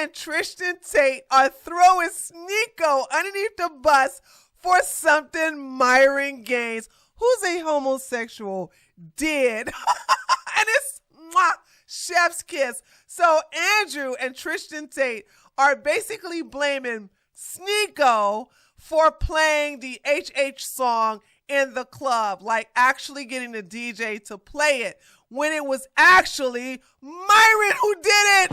and Tristan Tate are throwing Sneako underneath the bus for something Myron Gaines, who's a homosexual, did. And it's chef's kiss. So Andrew and Tristan Tate are basically blaming Sneako for playing the HH song in the club, like actually getting the DJ to play it, when it was actually Myron who did it.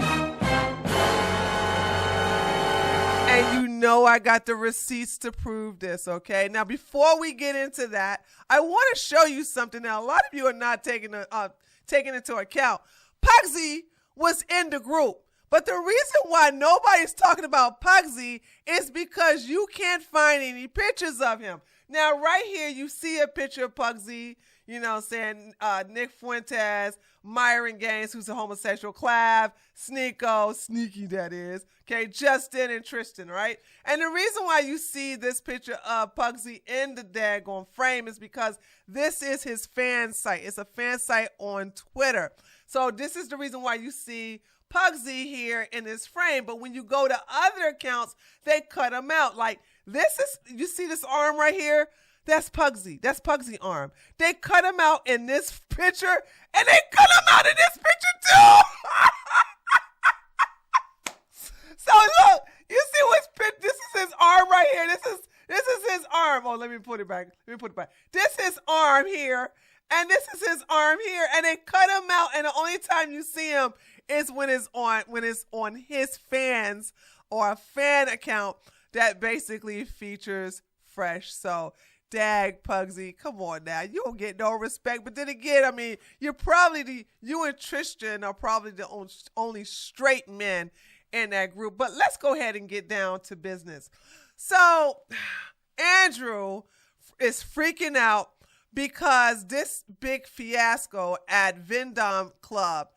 And you know I got the receipts to prove this, okay? Now, before we get into that, I want to show you something that a lot of you are not taking into account. Pugsy was in the group. But the reason why nobody's talking about Pugsy is because you can't find any pictures of him. Now, right here, you see a picture of Pugsy, you know, saying Nick Fuentes, Myron Gaines, who's a homosexual, Clav, Sneeko, sneaky that is, okay, Justin and Tristan, right? And the reason why you see this picture of Pugsy in the daggone frame is because this is his fan site. It's a fan site on Twitter. So this is the reason why you see Pugsy here in this frame. But when you go to other accounts, they cut him out. Like this is, you see this arm right here? That's Pugsy. That's Pugsy arm. They cut him out in this picture, and they cut him out in this picture too. So look, you see what's this is his arm right here. This is his arm. Oh, let me put it back. This is his arm here, and this is his arm here, and they cut him out. And the only time you see him is when it's on his fans or a fan account that basically features Fresh. So dag Pugsy, come on now, you don't get no respect. But then again, I mean, you and Tristan are probably the only straight men in that group. But let's go ahead and get down to business. So Andrew is freaking out because this big fiasco at Vendome Club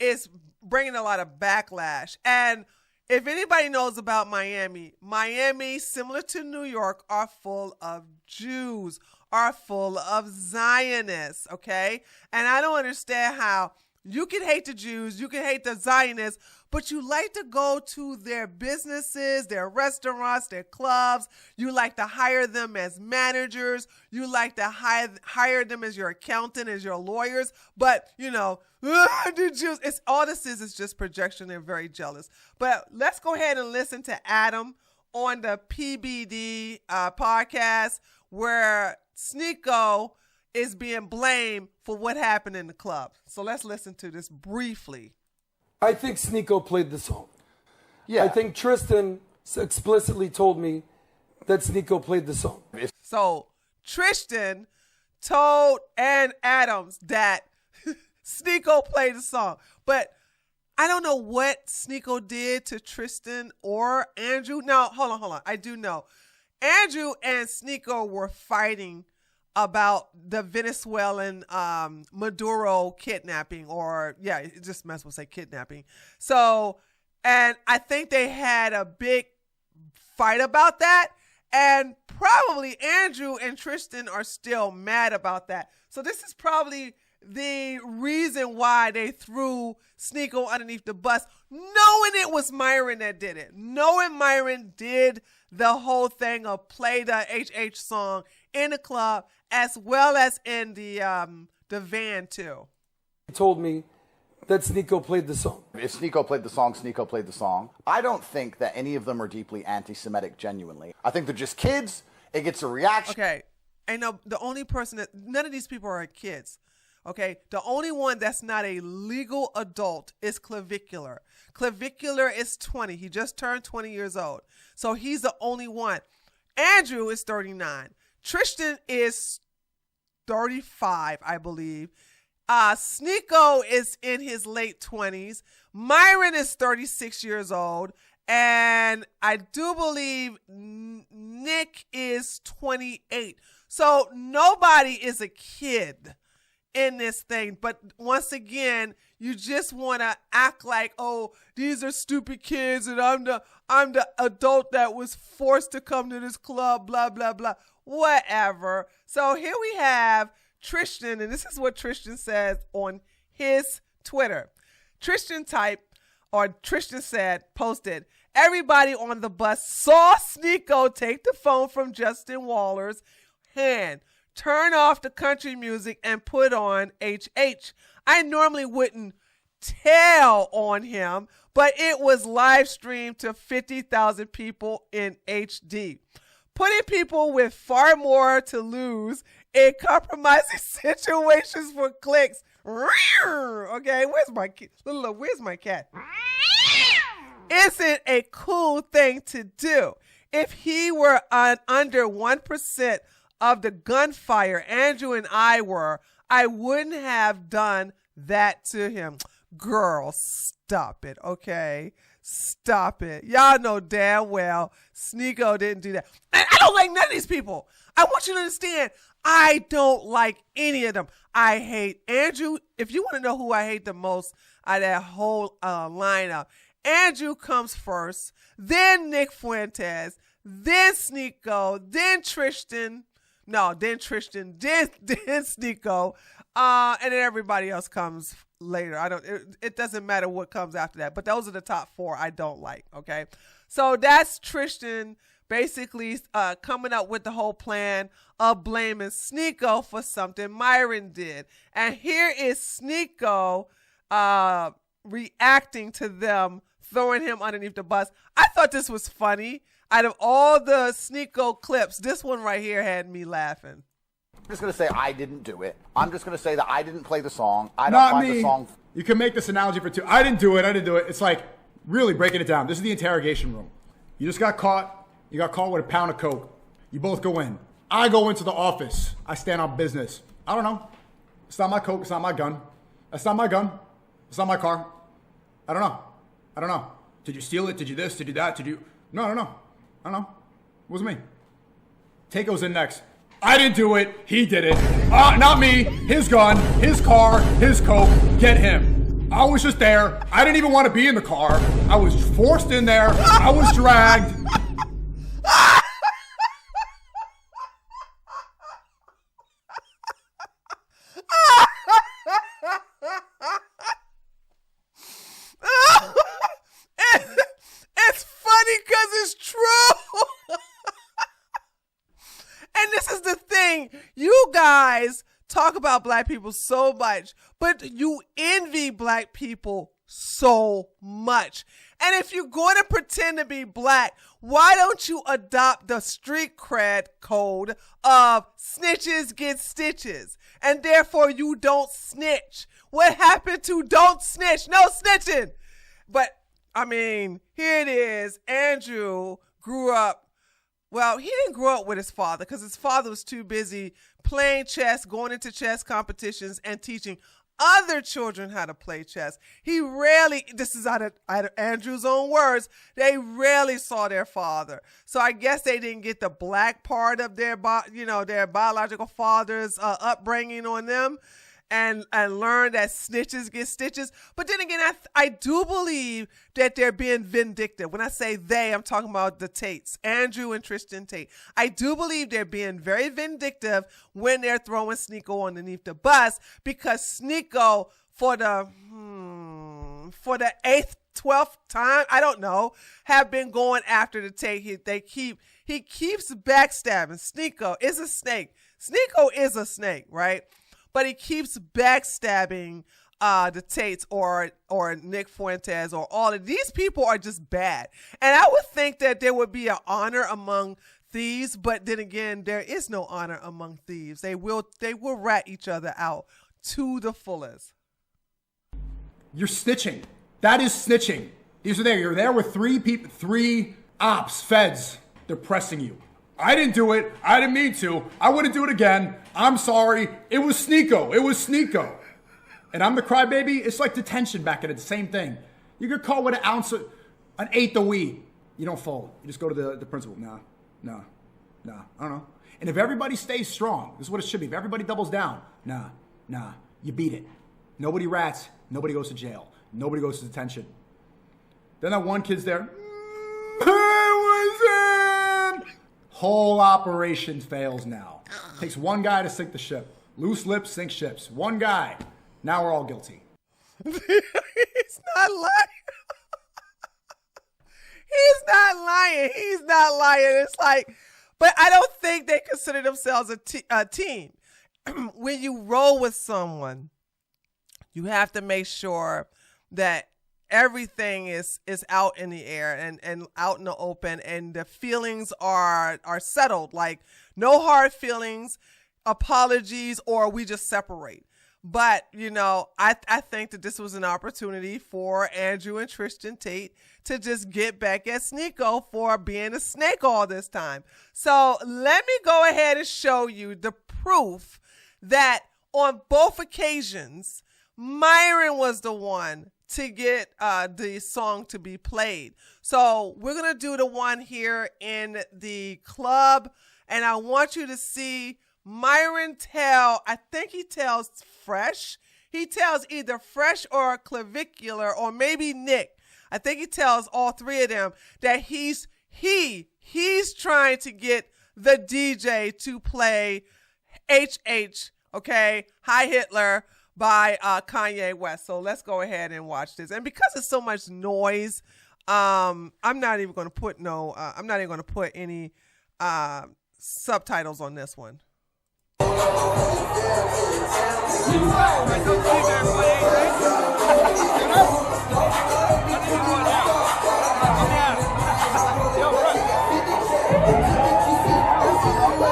is bringing a lot of backlash. And if anybody knows about Miami, similar to New York, are full of Jews, are full of Zionists, okay? And I don't understand how you can hate the Jews, you can hate the Zionists, but you like to go to their businesses, their restaurants, their clubs. You like to hire them as managers. You like to hire them as your accountant, as your lawyers. But, you know, the Jews, it's all this is just projection. They're very jealous. But let's go ahead and listen to Adam on the PBD podcast, where Sneeko is being blamed for what happened in the club. So let's listen to this briefly. I think Sneeko played the song. Yeah. I think Tristan explicitly told me that Sneeko played the song. So Tristan told Ann Adams that Sneeko played the song. But I don't know what Sneeko did to Tristan or Andrew. Now, hold on. I do know. Andrew and Sneeko were fighting about the Venezuelan Maduro kidnapping, or it just might as well say kidnapping. So, and I think they had a big fight about that, and probably Andrew and Tristan are still mad about that. So this is probably the reason why they threw Sneeko underneath the bus, knowing it was Myron that did it, knowing Myron did the whole thing of play the HH song in the club as well as in the van too. He told me that Sneeko played the song. If Sneeko played the song, Sneeko played the song. I don't think that any of them are deeply anti-Semitic genuinely. I think they're just kids. It gets a reaction. Okay. And the only person that, none of these people are kids. Okay. The only one that's not a legal adult is Clavicular. Clavicular is 20. He just turned 20 years old. So he's the only one. Andrew is 39. Tristan is 35, I believe. Sneeko is in his late 20s. Myron is 36 years old. And I do believe Nick is 28. So nobody is a kid in this thing. But once again, you just want to act like, oh, these are stupid kids and I'm the adult that was forced to come to this club, blah, blah, blah. Whatever. So here we have Tristan, and this is what Tristan says on his Twitter. Tristan typed, or Tristan posted, everybody on the bus saw Sneeko take the phone from Justin Waller's hand, turn off the country music, and put on HH. I normally wouldn't tell on him, but it was live streamed to 50,000 people in HD. Putting people with far more to lose in compromising situations for clicks. Okay, where's my cat? Isn't a cool thing to do. If he were under 1% of the gunfire Andrew and I were, I wouldn't have done that to him. Girl, stop it, okay? Stop it. Y'all know damn well Sneeko didn't do that. And I don't like none of these people. I want you to understand, I don't like any of them. I hate Andrew. If you want to know who I hate the most out of that whole lineup, Andrew comes first, then Nick Fuentes, then Sneeko, then Tristan. No, then Tristan, then Sneeko, and then everybody else comes later. It doesn't matter what comes after that, but those are the top 4 I don't like, okay? So that's Tristan basically coming up with the whole plan of blaming Sneeko for something Myron did. And here is Sneeko reacting to them throwing him underneath the bus. I thought this was funny. Out of all the Sneeko clips, this one right here had me laughing. I'm just going to say I didn't do it. I'm just going to say that I didn't play the song. I don't find the song. You can make this analogy for 2. I didn't do it. It's like really breaking it down. This is the interrogation room. You just got caught. You got caught with a pound of coke. You both go in. I go into the office. I stand on business. I don't know. It's not my coke. It's not my gun. That's not my gun. It's not my car. I don't know. Did you steal it? Did you this? Did you that? Did you? No, I don't know. I don't know. It wasn't me. Tate goes in next. I didn't do it. He did it. Not me. His gun, his car, his coke. Get him. I was just there. I didn't even want to be in the car. I was forced in there. I was dragged. It's funny because it's true. And this is the thing. You guys talk about black people so much, but you envy black people so much. And if you're going to pretend to be black, why don't you adopt the street cred code of snitches get stitches? And therefore you don't snitch. What happened to don't snitch? No snitching. But I mean, here it is. Andrew grew up. Well, he didn't grow up with his father because his father was too busy playing chess, going into chess competitions, and teaching other children how to play chess. He rarely, this is out of Andrew's own words, they rarely saw their father. So I guess they didn't get the black part of their biological father's upbringing on them. And learn that snitches get stitches. But then again, I do believe that they're being vindictive. When I say they, I'm talking about the Tates, Andrew and Tristan Tate. I do believe they're being very vindictive when they're throwing Sneeko underneath the bus, because Sneeko, for the 8th, 12th time, I don't know, have been going after the Tate. He keeps backstabbing. Sneeko is a snake. Sneeko is a snake, right? But he keeps backstabbing the Tates or Nick Fuentes, or all of these people are just bad. And I would think that there would be an honor among thieves, but then again, there is no honor among thieves. They will rat each other out to the fullest. You're snitching. That is snitching. These are there. You're there with 3 people, 3 ops, feds. They're pressing you. I didn't do it. I didn't mean to. I wouldn't do it again. I'm sorry. It was Sneeko. It was Sneeko. And I'm the crybaby. It's like detention back at it. The same thing. You get caught with an 1/8 of weed. You don't fold. You just go to the principal. Nah. I don't know. And if everybody stays strong, this is what it should be. If everybody doubles down, nah. You beat it. Nobody rats. Nobody goes to jail. Nobody goes to detention. Then that one kid's there. Whole operation fails now. Takes one guy to sink the ship. Loose lips sink ships. One guy. Now we're all guilty. He's not lying. not lying. He's not lying. It's like, but I don't think they consider themselves a team. When you roll with someone, you have to make sure that everything is out in the air and out in the open, and the feelings are settled. Like, no hard feelings, apologies, or we just separate. But, you know, I think that this was an opportunity for Andrew and Tristan Tate to just get back at Sneako for being a snake all this time. So let me go ahead and show you the proof that on both occasions, Myron was the one to get the song to be played. So we're going to do the one here in the club, and I want you to see Myron I think he tells Fresh. He tells either Fresh or Clavicular or maybe Nick. I think he tells all three of them that he's trying to get the DJ to play HH, okay, Hi Hitler by Kanye West. So let's go ahead and watch this. And because it's so much noise, I'm not even going to put any subtitles on this one.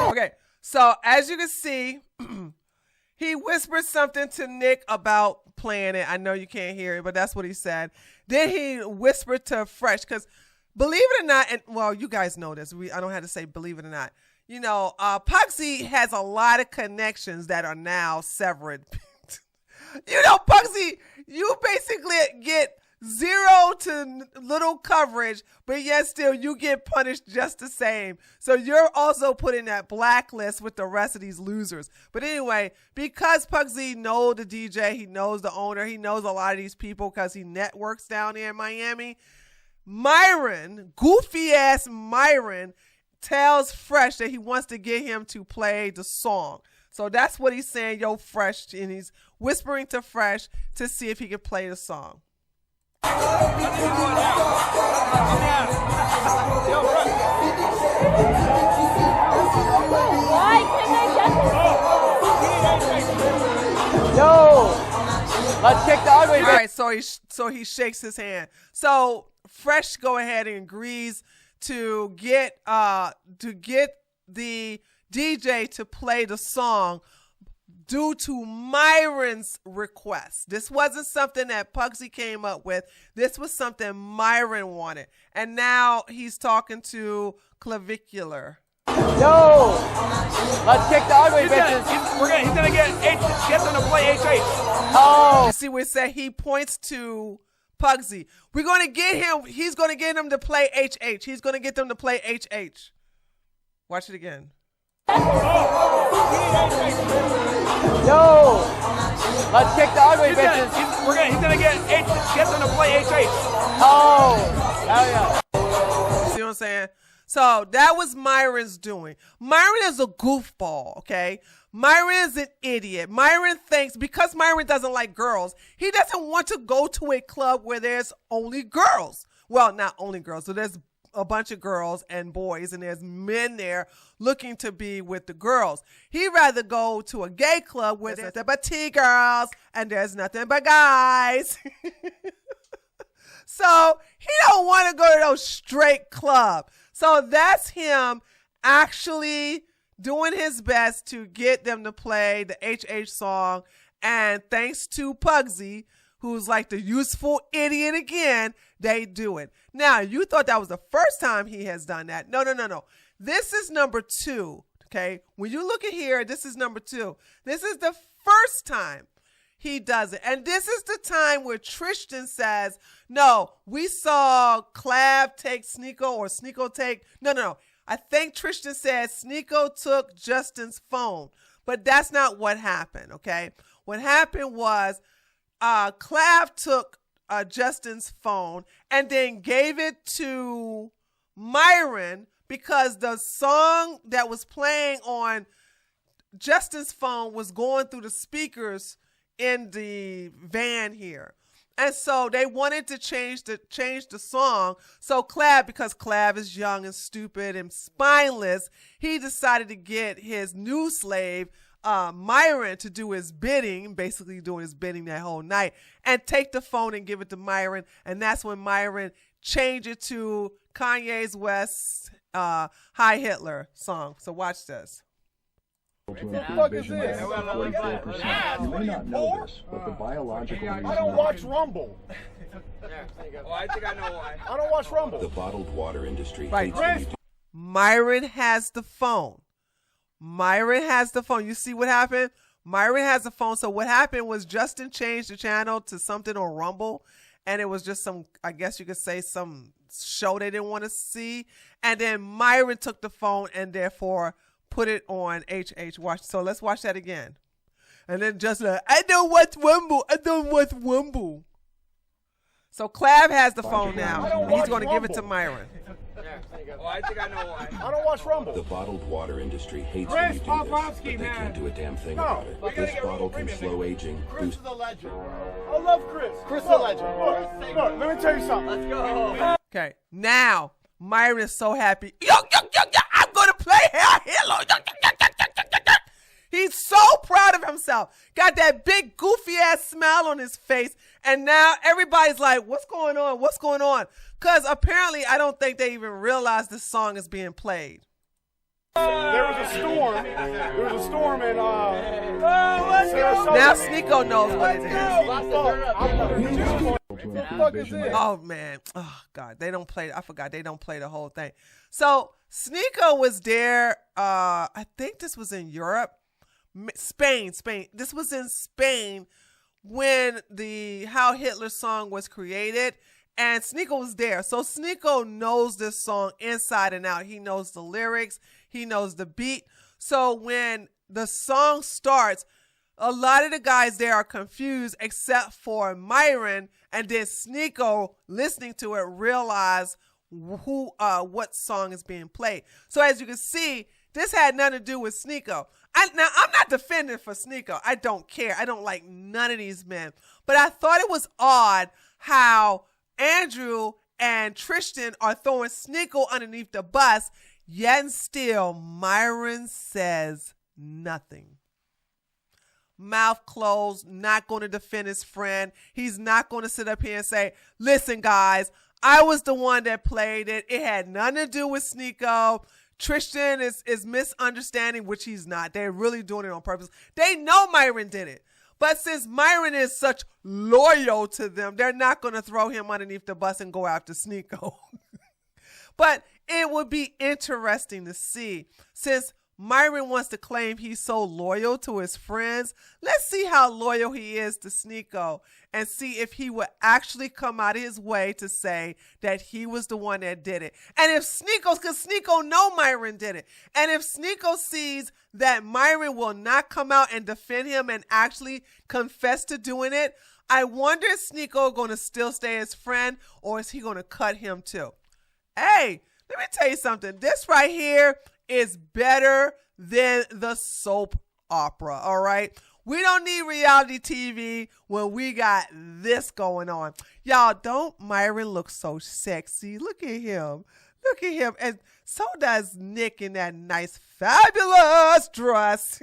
Okay, so as you can see, he whispered something to Nick about playing it. I know you can't hear it, but that's what he said. Then he whispered to Fresh, because believe it or not, and well, you guys know this. I don't have to say believe it or not. You know, Pugsy has a lot of connections that are now severed. You know, Pugsy, you basically get 0 to little coverage, but yet still you get punished just the same. So you're also put in that blacklist with the rest of these losers. But anyway, because Pugsy knows the DJ, he knows the owner, he knows a lot of these people because he networks down there in Miami. Myron, goofy ass Myron, tells Fresh that he wants to get him to play the song. So that's what he's saying, yo, Fresh, and he's whispering to Fresh to see if he can play the song. Yo, let's kick the ugly. All right, so he shakes his hand. So Fresh go ahead and agrees to get the DJ to play the song due to Myron's request. This wasn't something that Pugsy came up with. This was something Myron wanted. And now he's talking to Clavicular. Yo, let's kick the ugly bitches. He's gonna get them to play HH. Oh. You see where it said he points to Pugsy. We're going to get him. He's going to get him to play HH. He's going to get them to play HH. Watch it again. Yo, let's kick the ugly bitches. He's gonna get them to play HH. Oh, hell yeah. See what I'm saying? So that was Myron's doing. Myron is a goofball, okay? Myron is an idiot. Myron thinks because Myron doesn't like girls, he doesn't want to go to a club where there's only girls. Well, not only girls. So there's a bunch of girls and boys, and there's men there looking to be with the girls. He'd rather go to a gay club where there's nothing but T-girls and there's nothing but guys. So he don't want to go to those straight clubs. So that's him actually doing his best to get them to play the HH song. And thanks to Pugsy, who's like the useful idiot again, they do it. Now, you thought that was the first time he has done that. No. This is number 2, okay? When you look at here, this is number 2. This is the first time he does it. And this is the time where Tristan says, no, we saw Clav take Sneako or Sneako take, no. I think Tristan said Sneako took Justin's phone, but that's not what happened, okay? What happened was Clav took Justin's phone and then gave it to Myron because the song that was playing on Justin's phone was going through the speakers in the van here. And so they wanted to change the song. So Clav, because Clav is young and stupid and spineless, he decided to get his new slave, Myron, to do his bidding, basically doing his bidding that whole night, and take the phone and give it to Myron. And that's when Myron changed it to Kanye's West Hi Hitler song. So watch this. What the fuck is this? You may not know this, but the biological reason I don't watch Rumble. Oh, I think I know why. I don't watch Rumble. The bottled water industry Right. hates when you do. Myron has the phone. Myron has the phone. You see what happened? Myron has the phone. So what happened was Justin changed the channel to something on Rumble, and it was just some, I guess you could say, some show they didn't want to see. And then Myron took the phone and therefore put it on HH. Watch. So let's watch that again. And then Justin, like, I don't watch Rumble. I don't watch Rumble. So Clav has the phone now, and he's going to give it to Myron. Oh, I think I know why. I don't watch Rumble. The bottled water industry hates when you do this, but they can't do a damn thing about it. This bottle can slow aging, Chris boost the legend. I love Chris. Chris the legend. Look, let me tell you something. Let's go. Okay, now Myron is so happy. Yo, I'm going to play Hello. He's so proud of himself. Got that big goofy ass smile on his face. And now everybody's like, what's going on? What's going on? Because apparently I don't think they even realize this song is being played. There was a storm. There was a storm in Sarasota. Now Sneeko knows what it is. What the fuck is this? Oh, man. Oh, God. They don't play. I forgot. They don't play the whole thing. So Sneeko was there. I think this was in Europe. Spain. This was in Spain when the How Hitler song was created, and Sneeko was there. So Sneeko knows this song inside and out. He knows the lyrics. He knows the beat. So when the song starts, a lot of the guys there are confused except for Myron, and then Sneeko, listening to it, realize what song is being played. So as you can see, this had nothing to do with Sneeko. Now, I'm not defending for Sneeko. I don't care. I don't like none of these men. But I thought it was odd how Andrew and Tristan are throwing Sneeko underneath the bus, yet and still Myron says nothing. Mouth closed, not going to defend his friend. He's not going to sit up here and say, listen, guys, I was the one that played it. It had nothing to do with Sneeko. Tristan is misunderstanding, which he's not. They're really doing it on purpose. They know Myron did it. But since Myron is such loyal to them, they're not going to throw him underneath the bus and go after Sneeko. But it would be interesting to see, since Myron wants to claim he's so loyal to his friends, let's see how loyal he is to Sneeko and see if he would actually come out of his way to say that he was the one that did it. And if Sneeko, because Sneeko know Myron did it, and if Sneeko sees that Myron will not come out and defend him and actually confess to doing it, I wonder if Sneeko going to still stay his friend, or is he going to cut him too? Hey, let me tell you something. This right here is better than the soap opera, all right? We don't need reality TV when we got this going on. Y'all, don't Myron look so sexy? Look at him. Look at him. And so does Nick in that nice, fabulous dress.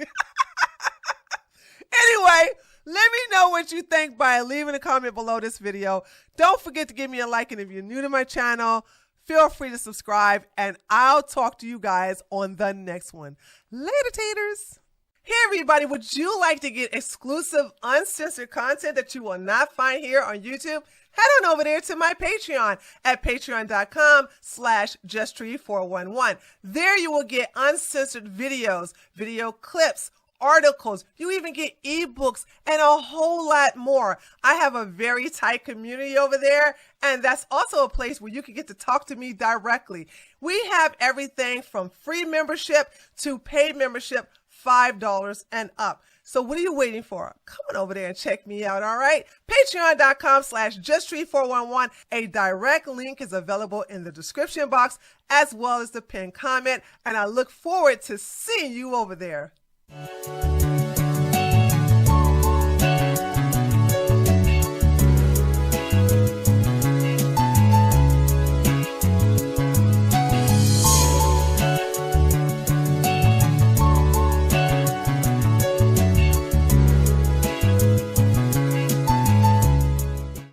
Anyway, let me know what you think by leaving a comment below this video. Don't forget to give me a like, and if you're new to my channel, feel free to subscribe, and I'll talk to you guys on the next one. Later, taters. Hey, everybody. Would you like to get exclusive, uncensored content that you will not find here on YouTube? Head on over there to my Patreon at patreon.com/justtree411. There you will get uncensored videos, video clips, articles. You even get ebooks and a whole lot more. I have a very tight community over there, and that's also a place where you can get to talk to me directly. We have everything from free membership to paid membership, $5 and up. So what are you waiting for? Come on over there and check me out, all right? Patreon.com/justtree411. A direct link is available in the description box as well as the pinned comment, and I look forward to seeing you over there.